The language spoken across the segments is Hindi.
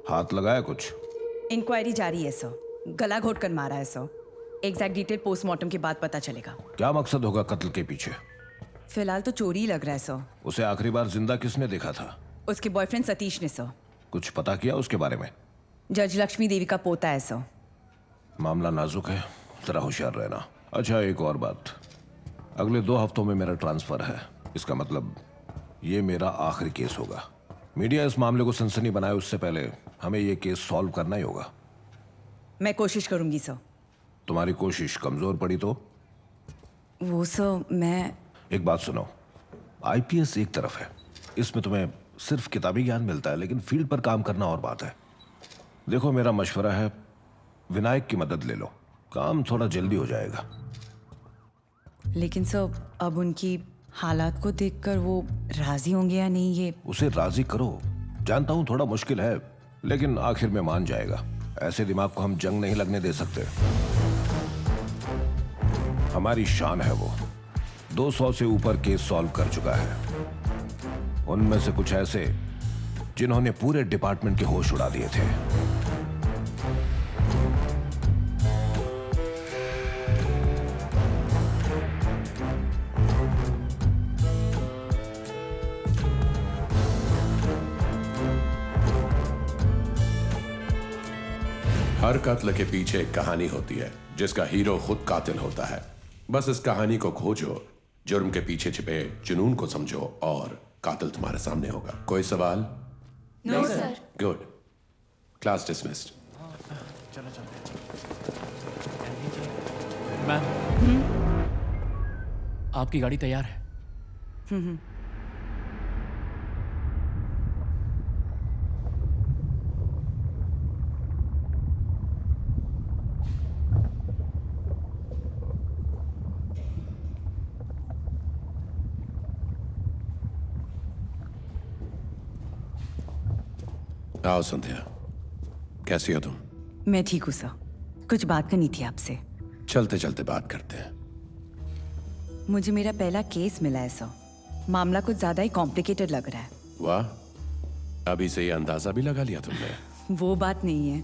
हाथ लगाया कुछ? इंक्वायरी जारी है सर। गला घोट कर मारा है सर। एग्जैक्ट डिटेल पोस्टमार्टम के बाद पता चलेगा। क्या मकसद होगा कत्ल के पीछे? फिलहाल तो चोरी ही लग रहा है सर। उसे आखिरी बार जिंदा किसने देखा था? उसके बॉयफ्रेंड सतीश ने सर। कुछ पता किया उसके बारे में? जज लक्ष्मी देवी का पोता है सर। मामला नाजुक है, जरा होशियार रहना। अच्छा, एक और बात, अगले 2 हफ्तों में मेरा ट्रांसफर है। इसका मतलब ये मेरा आखिरी केस होगा। मीडिया इस मामले को सनसनी बनाए उससे पहले हमें ये केस सॉल्व करना ही होगा। मैं कोशिश करूंगी सर। तुम्हारी कोशिश कमजोर पड़ी तो? वो सर मैं एक बात सुनो, आईपीएस एक तरफ है, इसमें तुम्हें सिर्फ किताबी ज्ञान मिलता है, लेकिन फील्ड पर काम करना और बात है। देखो, मेरा मशवरा है, विनायक की मदद ले लो, काम थोड़ा जल्दी हो जाएगा। लेकिन सर अब उनकी हालात को देखकर वो राजी होंगे या नहीं ये। उसे राजी करो। जानता हूं थोड़ा मुश्किल है, लेकिन आखिर में मान जाएगा। ऐसे दिमाग को हम जंग नहीं लगने दे सकते। हमारी शान है वो। 200 से ऊपर केस सॉल्व कर चुका है, उनमें से कुछ ऐसे जिन्होंने पूरे डिपार्टमेंट के होश उड़ा दिए थे। हर कत्ल के पीछे एक कहानी होती है जिसका हीरो खुद कातिल होता है। बस इस कहानी को खोजो, जुर्म के पीछे छिपे जुनून को समझो और कातिल तुम्हारे सामने होगा। कोई सवाल? No sir. Good. Class dismissed. चलो मैम, आपकी गाड़ी तैयार है। आओ संध्या, कैसी हो तुम? मैं ठीक हूँ सर। कुछ बात करनी थी आपसे। चलते चलते बात करते हैं। मुझे मेरा पहला केस मिला है सर। मामला कुछ ज्यादा ही कॉम्प्लिकेटेड लग रहा है। वाह, अभी से ये अंदाजा भी लगा लिया तुमने। वो बात नहीं है,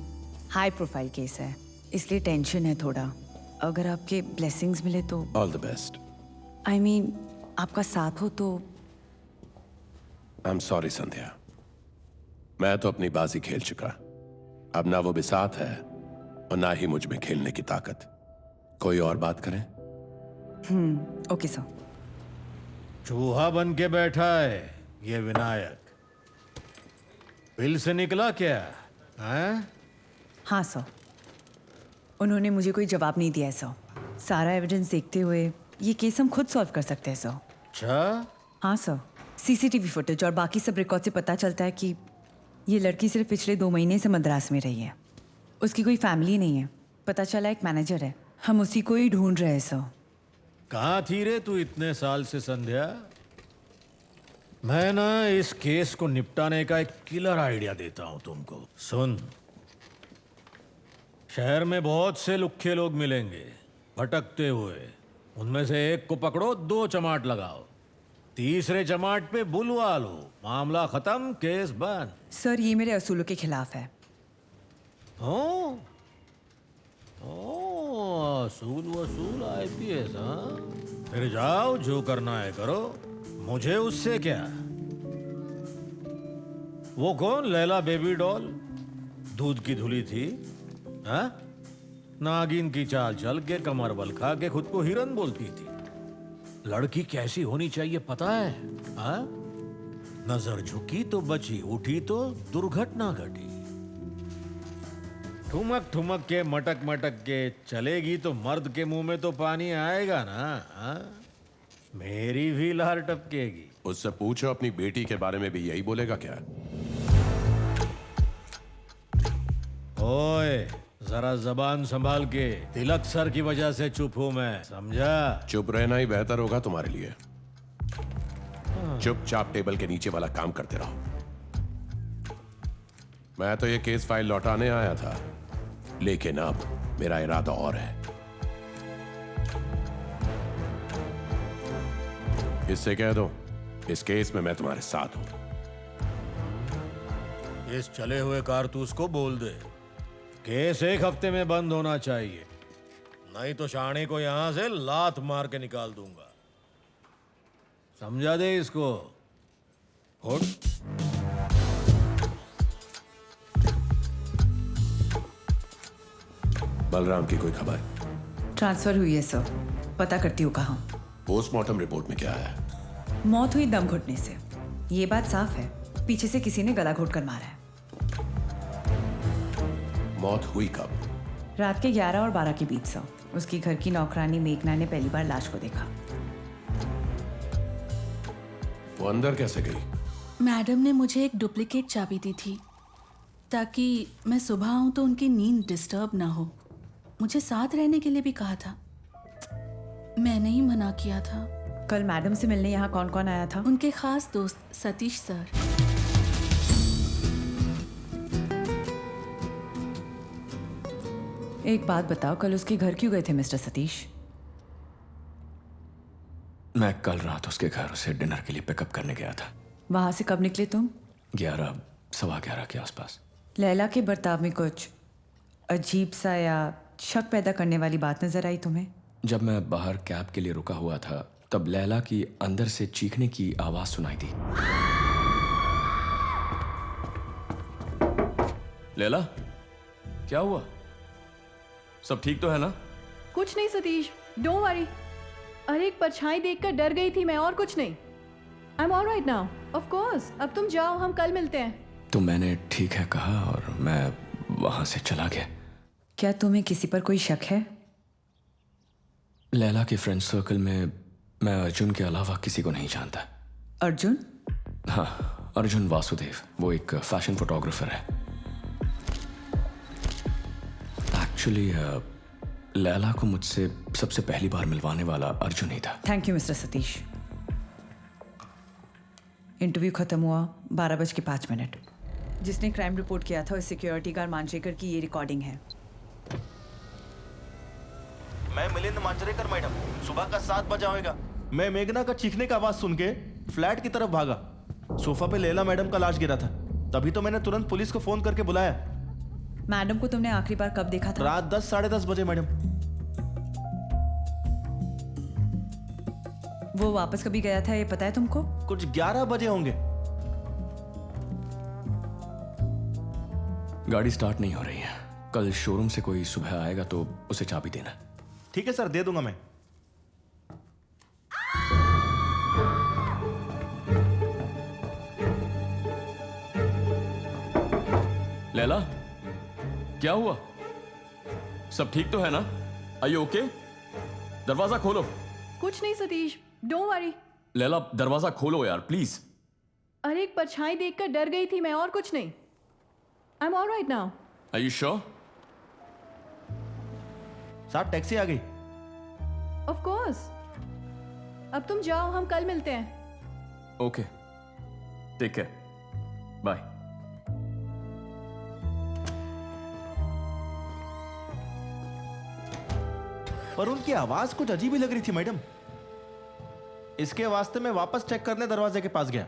हाई प्रोफाइल केस है, इसलिए टेंशन है थोड़ा। अगर आपके ब्लेसिंग्स मिले तो। All the best. I mean आपका साथ हो तो। आई एम सॉरी संध्या, मैं तो अपनी बाजी खेल चुका। अब ना वो बिसात है और ना ही मुझ में खेलने की ताकत। कोई और बात करें? Okay sir. चूहा बन के बैठा है ये विनायक। बिल से निकला क्या है? हाँ सर, उन्होंने मुझे कोई जवाब नहीं दिया है सर। सारा एविडेंस देखते हुए ये केस हम खुद सॉल्व कर सकते हैं सर। अच्छा, हाँ सर, सीसीटीवी फुटेज और बाकी सब रिकॉर्ड से पता चलता है कि ये लड़की सिर्फ पिछले 2 महीने से मद्रास में रही है। उसकी कोई फैमिली नहीं है। पता चला एक मैनेजर है, हम उसी को ही ढूंढ रहे हैं सर। कहाँ थी रे तू इतने साल से संध्या? मैं ना इस केस को निपटाने का एक किलर आइडिया देता हूं तुमको। सुन, शहर में बहुत से लुक्खे लोग मिलेंगे भटकते हुए। उनमें से एक को पकड़ो, 2 चमाट लगाओ, तीसरे चमाट पे बुलवा लो, मामला खत्म, केस बंद। सर ये मेरे असूलों के खिलाफ है। ओ, असूल वसूल आईपीएस। हाँ, फिर जाओ, जो करना है करो, मुझे उससे क्या। वो कौन लैला बेबी डॉल दूध की धुली थी? हाँ, नागिन की चाल चल के कमर बल खा के खुद को हिरन बोलती थी। लड़की कैसी होनी चाहिए पता है? हाँ, नजर झुकी तो बची, उठी तो दुर्घटना घटी। ठुमक ठुमक के मटक मटक के चलेगी तो मर्द के मुंह में तो पानी आएगा ना। हाँ? मेरी भी लार टपकेगी। उससे पूछो अपनी बेटी के बारे में भी यही बोलेगा क्या? ओए, जरा जबान संभाल के। तिलक सर की वजह से चुप हूं मैं, समझा? चुप रहना ही बेहतर होगा तुम्हारे लिए। चुपचाप टेबल के नीचे वाला काम करते रहो। मैं तो ये केस फाइल लौटाने आया था, लेकिन अब मेरा इरादा और है। इससे कह दो, इस केस में मैं तुम्हारे साथ हूं। इस चले हुए कारतूस को बोल दे। केस 1 हफ्ते में बंद होना चाहिए, नहीं तो शाणी को यहां से लात मार के निकाल दूंगा। समझा दे इसको। उठ। बलराम की कोई खबर? ट्रांसफर हुई है सर, पता करती हूँ कहाँ। पोस्टमार्टम रिपोर्ट में क्या आया? मौत हुई दम घुटने से, ये बात साफ है। पीछे से किसी ने गला घोट कर मारा है। मौत हुई कब? रात के 11 और 12 के बीच सर। उसकी घर की नौकरानी मेघना ने पहली बार लाश को देखा। वो अंदर कैसे गई? मैडम ने मुझे एक डुप्लीकेट चाबी दी थी ताकि मैं सुबह आऊं तो उनकी नींद डिस्टर्ब ना हो। मुझे साथ रहने के लिए भी कहा था, मैंने ही मना किया था। कल मैडम से मिलने यहाँ कौन कौन आया था? उनके खास दोस्त सतीश सर। एक बात बताओ, कल उसके घर क्यों गए थे मिस्टर सतीश? मैं कल रात उसके घर उसे डिनर के लिए पिकअप करने गया था। वहां से कब निकले तुम? 11, सवा 11 के आसपास। लैला के बर्ताव में कुछ अजीब सा या शक पैदा करने वाली बात नजर आई तुम्हें? जब मैं बाहर कैब के लिए रुका हुआ था तब लैला की अंदर से चीखने की आवाज सुनाई दी। लैला, क्या हुआ? सब ठीक तो है ना? कुछ नहीं सतीश, डोंट वरी। अरे एक परछाई देखकर डर गई थी मैं, और कुछ नहीं। I am alright now. Of course, अब तुम जाओ, हम कल मिलते हैं। तो मैंने ठीक है कहा और मैं वहां से चला गया। क्या तुम्हें किसी पर कोई शक है? लैला के फ्रेंड सर्कल में मैं अर्जुन के अलावा किसी को नहीं जानता। अर्जुन? हाँ, अर्जुन वासुदेव। वो एक फैशन फोटोग्राफर है। एक्चुअली लैला को मुझसे सबसे पहली बार मिलवाने वाला अर्जुन ही था। Thank you mister Satish. Interview खत्म हुआ 12:05। जिसने क्राइम रिपोर्ट किया था उस सिक्योरिटी गार्ड मांजरेकर की ये रिकॉर्डिंग है। मैं मिलिंद मांजरेकर मैडम, सुबह का 7 बजा होगा। मैं मेघना का चीखने का आवाज सुन के फ्लैट की तरफ भागा। सोफा पे लैला मैडम का लाश गिरा था, तभी तो मैंने तुरंत पुलिस को फोन करके बुलाया। मैडम को तुमने आखिरी बार कब देखा था? रात 10 साढ़े 10 बजे मैडम। वो वापस कभी गया था ये पता है तुमको? कुछ 11 बजे होंगे। गाड़ी स्टार्ट नहीं हो रही है। कल शोरूम से कोई सुबह आएगा तो उसे चाबी देना। ठीक है सर, दे दूंगा मैं। लैला, क्या हुआ? सब ठीक तो है ना? Are you okay? दरवाजा खोलो। कुछ नहीं सतीश, डोंट वरी। लैला, दरवाजा खोलो यार प्लीज। अरे एक परछाई देखकर डर गई थी मैं, और कुछ नहीं। I am alright now. Are you sure? साहब टैक्सी आ गई। ऑफ कोर्स, अब तुम जाओ, हम कल मिलते हैं। Okay, take care, bye. पर उनकी आवाज कुछ अजीब ही लग रही थी मैडम। इसके वास्ते मैं वापस चेक करने दरवाजे के पास गया।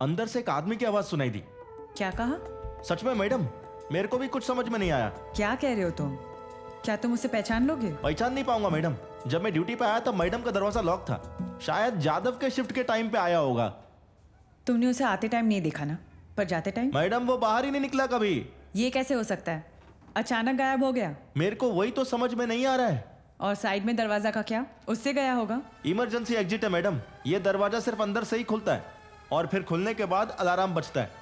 अंदर से एक आदमी की आवाज सुनाई दी। क्या कहा? सच में मैडम, मेरे को भी कुछ समझ में नहीं आया। क्या कह रहे हो तुम? क्या तुम उसे पहचान लोगे? पहचान नहीं पाऊंगा मैडम। जब मैं ड्यूटी पे आया तब मैडम का दरवाजा लॉक था। शायद जादव के शिफ्ट के टाइम पे आया होगा। तुमने उसे आते टाइम नहीं देखा ना, पर जाते टाइम? मैडम वो बाहर ही नहीं निकला कभी। ये कैसे हो सकता है? अचानक गायब हो गया। मेरे को वही तो समझ में नहीं आ रहा है। और साइड में दरवाजा का क्या? उससे गया होगा। इमरजेंसी एग्जिट है मैडम। ये दरवाजा सिर्फ अंदर से ही खुलता है और फिर खुलने के बाद अलार्म बजता है।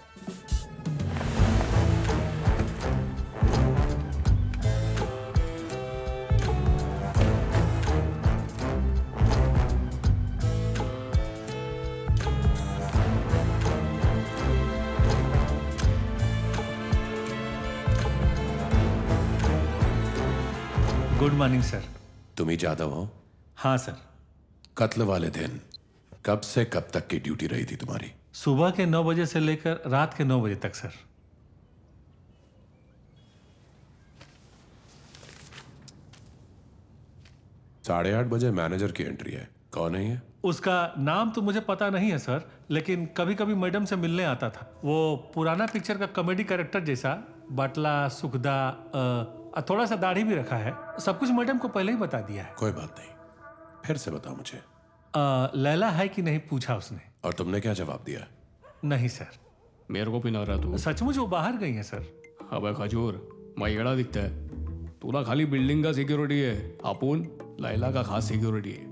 Good morning sir. तुम ही जादव हो? हाँ सर। कत्ल वाले दिन कब से कब तक की ड्यूटी रही थी तुम्हारी? सुबह के 9 बजे से लेकर रात के 9 बजे तक सर। साढ़े 8 बजे मैनेजर की एंट्री है। कौन है ये? उसका नाम तो मुझे पता नहीं है सर, लेकिन कभी कभी मैडम से मिलने आता था। वो पुराना पिक्चर का कॉमेडी कैरेक्टर जैसा, बाटला सुखदा, थोड़ा सा दाढ़ी भी रखा है। सब कुछ मैडम को पहले ही बता दिया है। कोई बात नहीं, फिर से बताओ मुझे। लैला है कि नहीं पूछा उसने। और तुमने क्या जवाब दिया? नहीं सर। मेरे को पिना रहा तू। सचमुच वो बाहर गई है सर। अबे खजूर, मैगड़ा दिखता है। तूला खाली बिल्डिंग का सिक्योरिटी है, अपुन लैला का खास सिक्योरिटी है।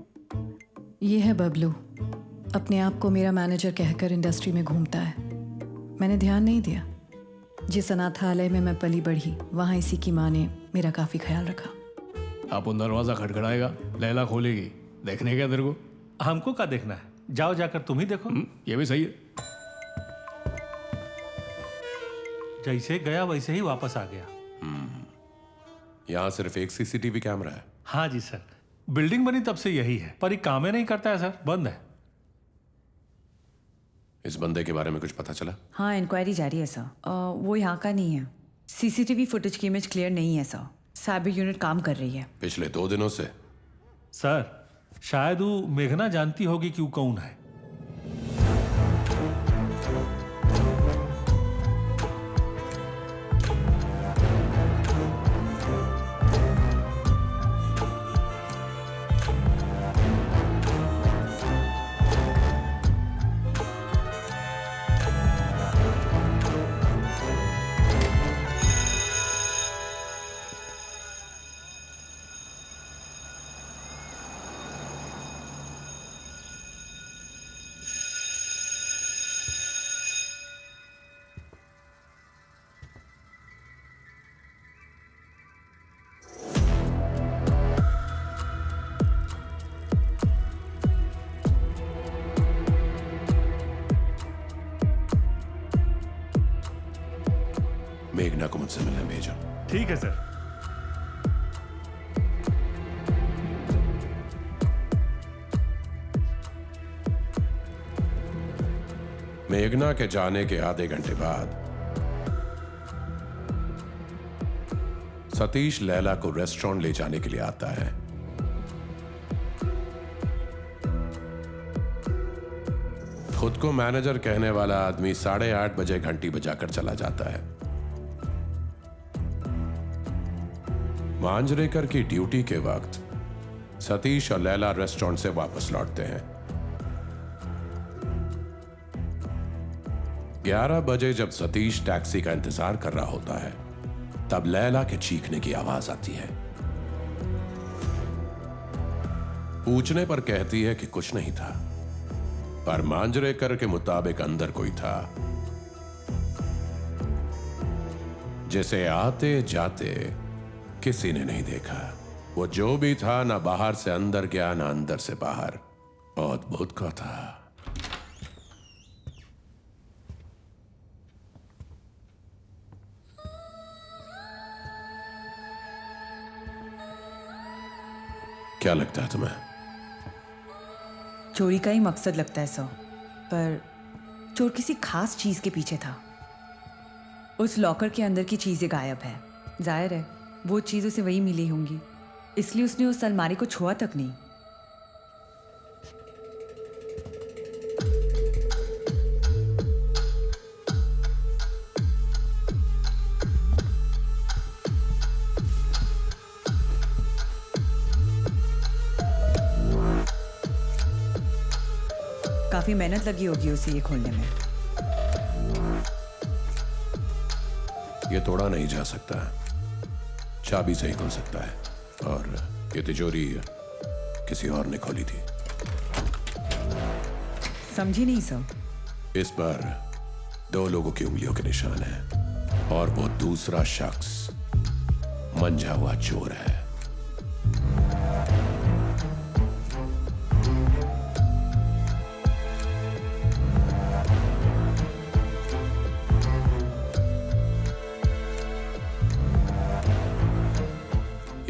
ये है बबलू, अपने आप को मेरा मैनेजर कहकर इंडस्ट्री में घूमता है। मैंने ध्यान नहीं दिया। जिस अनाथालय में मैं पली बढ़ी, वहाँ इसी की माँ ने मेरा काफ़ी ख्याल रखा। अपुन दरवाजा खटखटाएगा, लैला खोलेगी। देखने क्या तेरे को? हमको क्या देखना है, जाओ जाकर तुम ही देखो। ये भी सही है। जैसे गया वैसे ही वापस आ गया। यहाँ सिर्फ एक सीसीटीवी कैमरा है। हाँ जी सर, बिल्डिंग बनी तब से यही है, पर ये काम ही नहीं करता है सर, बंद है। इस बंदे के बारे में कुछ पता चला? हाँ, इंक्वायरी जारी है सर। वो यहाँ का नहीं है। सीसीटीवी फुटेज की इमेज क्लियर नहीं है सर। साइबर यूनिट काम कर रही है। पिछले 2 दिनों से? सर शायद वो मेघना जानती होगी कि वो कौन है। मेघना को मुझसे मिलने भेजो। ठीक है सर। मेघना के जाने के आधे घंटे बाद सतीश लैला को रेस्टोरेंट ले जाने के लिए आता है। खुद को मैनेजर कहने वाला आदमी 8:30 बजे घंटी बजाकर चला जाता है। मांजरेकर की ड्यूटी के वक्त सतीश और लैला रेस्टोरेंट से वापस लौटते हैं। 11 बजे जब सतीश टैक्सी का इंतजार कर रहा होता है, तब लैला के चीखने की आवाज आती है। पूछने पर कहती है कि कुछ नहीं था, पर मांजरेकर के मुताबिक अंदर कोई था, जिसे आते जाते किसी ने नहीं देखा। वो जो भी था, ना बाहर से अंदर गया, ना अंदर से बाहर। अद्भुत का था। क्या लगता है तुम्हें? चोरी का ही मकसद लगता है सर, पर चोर किसी खास चीज के पीछे था। उस लॉकर के अंदर की चीजें गायब है। जाहिर है वो चीज उसे वही मिली होंगी, इसलिए उसने उस अलमारी को छुआ तक नहीं। काफी मेहनत लगी होगी उसे ये खोलने में। ये तोड़ा नहीं जा सकता, चाबी से ही खुल सकता है, और ये तिजोरी किसी और ने खोली थी। समझी नहीं सर। इस पर 2 लोगों की उंगलियों के निशान हैं, और वो दूसरा शख्स मंझा हुआ चोर है।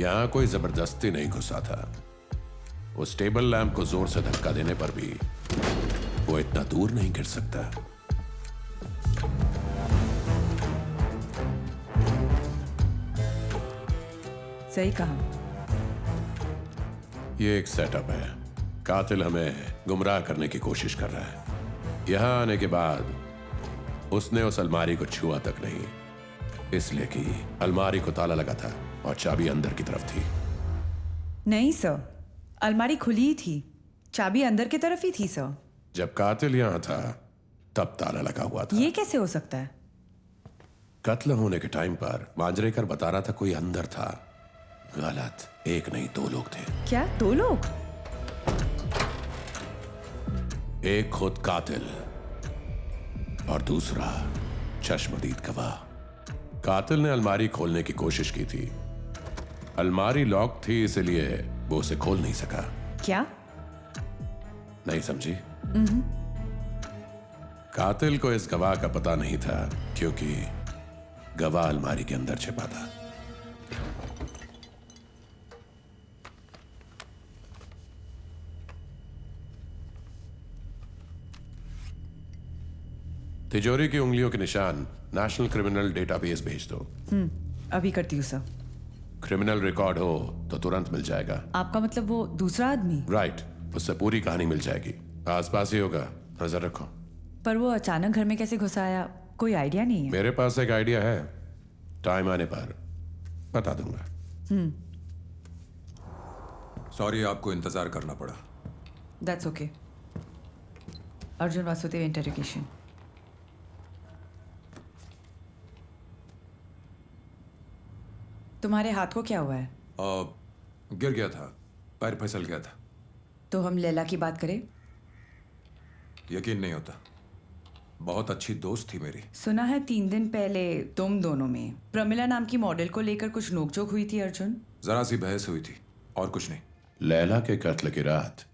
यहां कोई जबरदस्ती नहीं घुसा था। उस टेबल लैंप को जोर से धक्का देने पर भी वो इतना दूर नहीं गिर सकता। सही कहा। ये एक सेटअप है, कातिल हमें गुमराह करने की कोशिश कर रहा है। यहां आने के बाद उसने उस अलमारी को छुआ तक नहीं, इसलिए कि अलमारी को ताला लगा था और चाबी अंदर की तरफ थी। नहीं सर, अलमारी खुली ही थी, चाबी अंदर की तरफ ही थी सर। जब कातिल यहां था तब ताला लगा हुआ था। ये कैसे हो सकता है? कत्ल होने के टाइम पर मांजरेकर बता रहा था कोई अंदर था। गलत, एक नहीं दो लोग थे। क्या 2 लोग? एक खुद कातिल और दूसरा चश्मदीद गवाह। कातिल ने अलमारी खोलने की कोशिश की थी। अलमारी लॉक थी, इसलिए वो उसे खोल नहीं सका। क्या? नहीं समझी? कातिल को इस गवाह का पता नहीं था क्योंकि गवाह अलमारी के अंदर छिपा था। तिजोरी की उंगलियों के निशान नेशनल क्रिमिनल डेटाबेस भेज दो। अभी करती हूँ सर। क्रिमिनल रिकॉर्ड हो तो तुरंत मिल जाएगा। आपका मतलब वो दूसरा आदमी? राइट, उससे पूरी कहानी मिल जाएगी। आसपास ही होगा, नजर रखो। पर वो अचानक घर में कैसे घुस आया, कोई आइडिया नहीं है। मेरे पास एक आइडिया है, टाइम आने पर बता दूंगा। सॉरी आपको इंतजार करना पड़ा। That's okay. Arjun Vasudev interrogation. तुम्हारे हाथ को क्या हुआ है? गिर गया था, पैर फिसल गया था। तो हम लैला की बात करें? यकीन नहीं होता, बहुत अच्छी दोस्त थी मेरी। सुना है 3 दिन पहले तुम दोनों में प्रमिला नाम की मॉडल को लेकर कुछ नोकझोंक हुई थी अर्जुन? जरा सी बहस हुई थी और कुछ नहीं। लैला के कत्ल की रात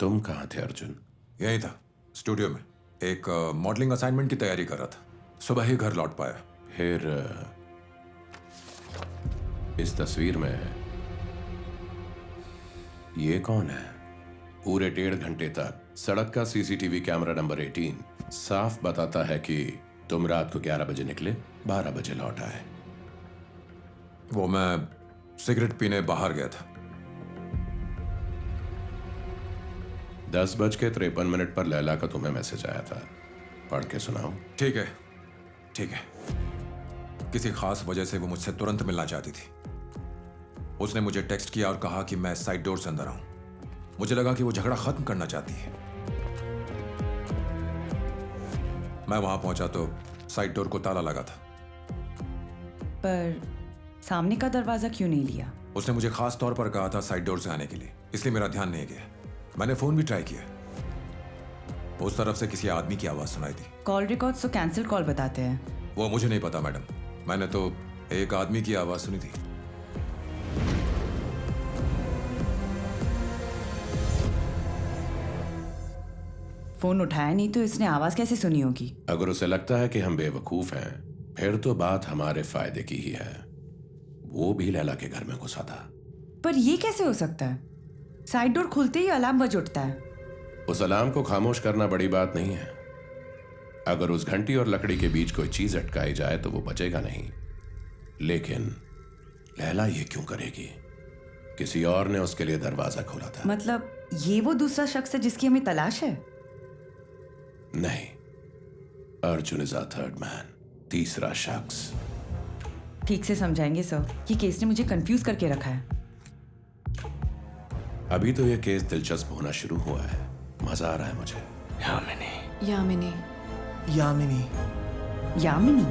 तुम कहाँ थे अर्जुन? यही था, स्टूडियो में एक मॉडलिंग असाइनमेंट की तैयारी कर रहा था। सुबह ही घर लौट पाया। फिर इस तस्वीर में ये कौन है? पूरे 1.5 घंटे तक सड़क का सीसीटीवी कैमरा नंबर 18 साफ बताता है कि तुम रात को 11 बजे निकले, 12 बजे लौट आए। वो मैं सिगरेट पीने बाहर गया था। 10:53 पर लैला का तुम्हें मैसेज आया था, पढ़ के सुनाओ। ठीक है, ठीक है। किसी खास वजह से वो मुझसे तुरंत मिलना चाहती थी। उसने मुझे टेक्स्ट किया और कहा कि मैं साइड डोर से अंदर आऊं। मुझे लगा कि वो झगड़ा खत्म करना चाहती है। मैं वहां पहुंचा तो साइड डोर को ताला लगा था। पर सामने का दरवाजा क्यों नहीं लिया? उसने मुझे खास तौर पर कहा था साइड डोर से आने के लिए, इसलिए मेरा ध्यान नहीं गया। मैंने फोन भी ट्राई किया, उस तरफ से किसी आदमी की आवाज सुनाई थी। कॉल रिकॉर्ड्स तो कैंसिल कॉल बताते हैं। वो मुझे नहीं पता मैडम, मैंने तो एक आदमी की आवाज सुनी थी। फोन उठाया नहीं तो इसने आवाज कैसे सुनी होगी? अगर उसे लगता है कि हम बेवकूफ हैं, फिर तो बात हमारे फायदे की ही है। वो भी लैला के घर में घुसा था। पर ये कैसे हो सकता है? साइड डोर खुलते ही अलार्म बज उठता है। उस अलार्म को खामोश करना बड़ी बात नहीं है। अगर उस घंटी और लकड़ी के बीच कोई चीज अटकाई जाए तो वो बचेगा नहीं। लेकिन लैला ये क्यों करेगी? किसी और ने उसके लिए दरवाजा खोला था। मतलब ये वो दूसरा शख्स है जिसकी हमें तलाश है? नहीं, Arjun is a third man, तीसरा शख्स। ठीक से समझाएंगे सर, ये केस ने मुझे कंफ्यूज करके रखा है। अभी तो ये केस दिलचस्प होना शुरू हुआ है, मजा आ रहा है मुझे। यामिनी। यामिनी। यामिनी?